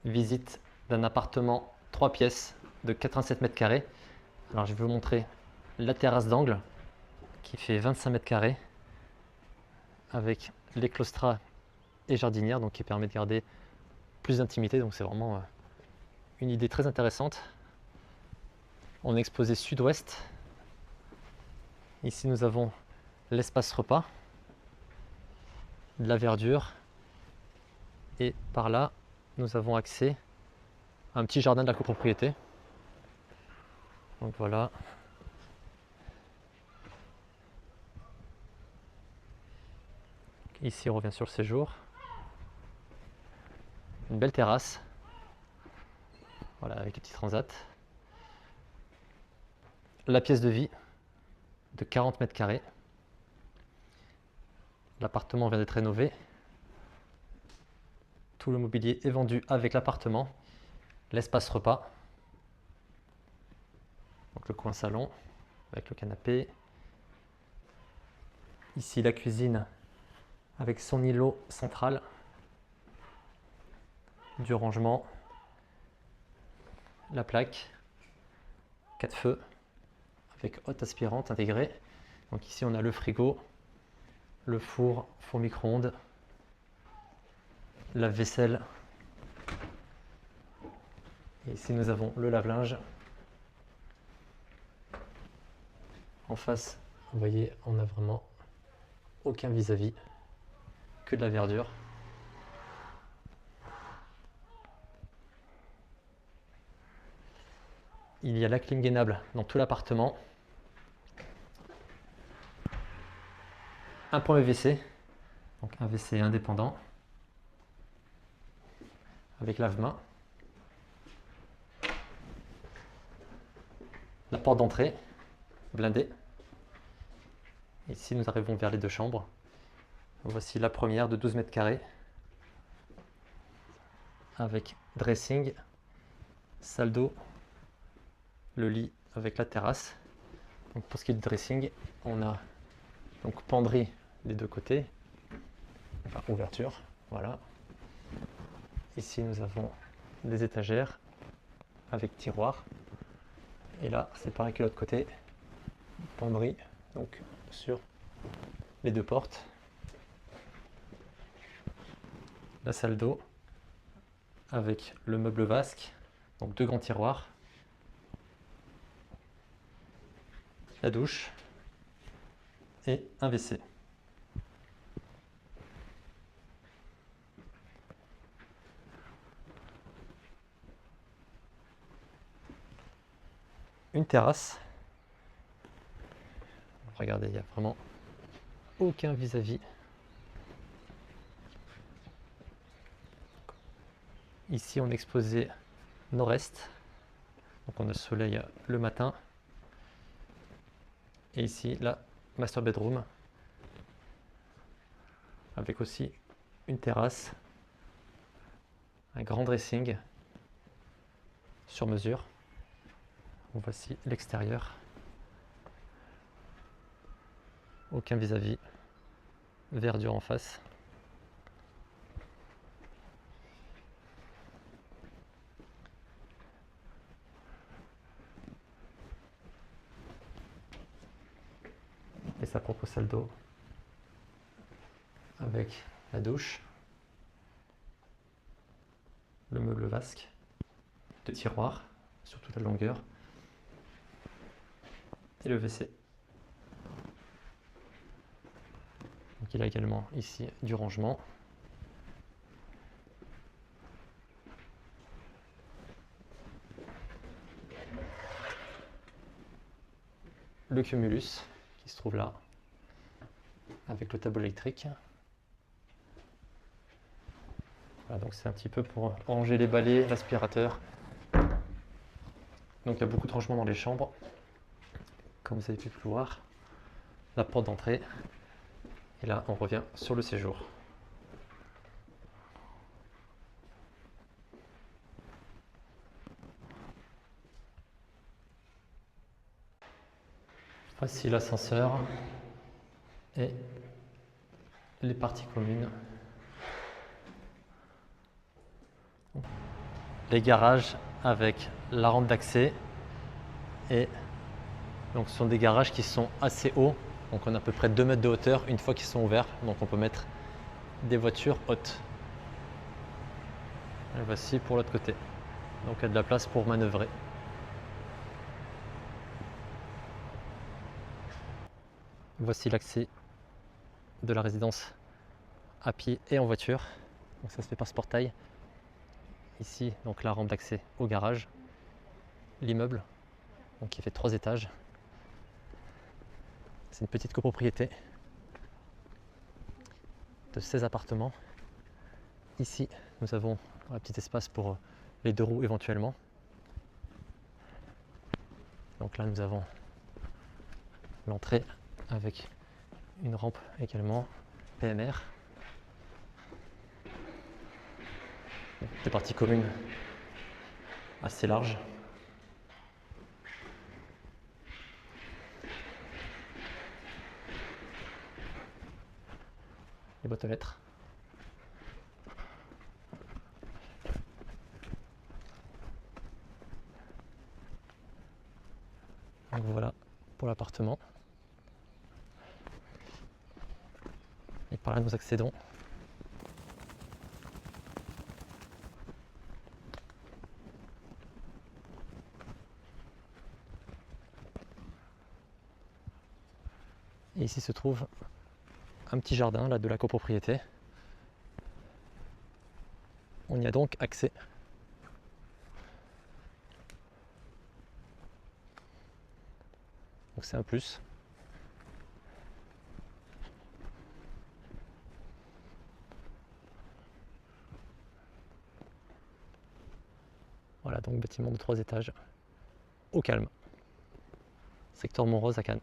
visite d'un appartement 3 pièces de 87 mètres carrés. Alors je vais vous montrer la terrasse d'angle qui fait 25 mètres carrés avec les claustras et jardinières, donc qui permet de garder plus d'intimité. Donc c'est vraiment une idée très intéressante. On est exposé sud-ouest. Ici nous avons l'espace repas, de la verdure, et par là nous avons accès à un petit jardin de la copropriété. Donc voilà. Ici on revient sur le séjour. Une belle terrasse. Voilà, avec les petits transats. La pièce de vie de 40 mètres carrés. L'appartement vient d'être rénové. Tout le mobilier est vendu avec l'appartement. L'espace repas. Donc le coin salon avec le canapé. Ici la cuisine avec son îlot central. Du rangement. La plaque. 4 feux avec haute aspirante intégrée. Donc ici on a le frigo, le four micro-ondes, la vaisselle. Et ici nous avons le lave-linge. En face, vous voyez, on n'a vraiment aucun vis-à-vis, que de la verdure. Il y a la clim gainable dans tout l'appartement. Un premier WC, donc un WC indépendant, avec lave-main. La porte d'entrée, blindée. Ici nous arrivons vers les deux chambres. Voici la première de 12 mètres carrés, avec dressing, salle d'eau, le lit avec la terrasse. Donc pour ce qui est du dressing, on a donc penderie des deux côtés, enfin ouverture, voilà. Ici nous avons des étagères avec tiroirs, et là c'est pareil que l'autre côté, penderie donc sur les deux portes. La salle d'eau avec le meuble vasque, donc deux grands tiroirs, la douche et un WC. Une terrasse. Regardez, il n'y a vraiment aucun vis-à-vis. Ici, on est exposé nord-est. Donc on a le soleil le matin. Et ici, la master bedroom. Avec aussi une terrasse. Un grand dressing sur mesure. Voici l'extérieur. Aucun vis-à-vis. Verdure en face. Et sa propre salle d'eau avec la douche, le meuble vasque, deux tiroirs sur toute la longueur et le WC. Donc il a également ici du rangement. Le cumulus qui se trouve là avec le tableau électrique. Voilà, donc c'est un petit peu pour ranger les balais, l'aspirateur. Donc il y a beaucoup de rangements dans les chambres, comme vous avez pu le voir. La porte d'entrée. Et là, on revient sur le séjour. Voici l'ascenseur et les parties communes. les garages avec la rampe d'accès. Et donc ce sont des garages qui sont assez hauts. Donc on a à peu près 2 mètres de hauteur une fois qu'ils sont ouverts. Donc on peut mettre des voitures hautes. Et voici pour l'autre côté. Donc il y a de la place pour manœuvrer. Voici l'accès de la résidence à pied et en voiture. Donc ça se fait par ce portail. Ici, donc la rampe d'accès au garage. L'immeuble, donc qui fait 3 étages. C'est une petite copropriété de 16 appartements. Ici, nous avons un petit espace pour les 2 roues éventuellement. Donc là, nous avons l'entrée avec une rampe également PMR. Des parties communes assez larges. Les boîtes aux lettres. Donc voilà pour l'appartement. Et par là nous accédons et ici se trouve un petit jardin là de la copropriété. On y a donc accès. Donc c'est un plus. Voilà donc bâtiment de 3 étages au calme. Secteur Montrose à Cannes.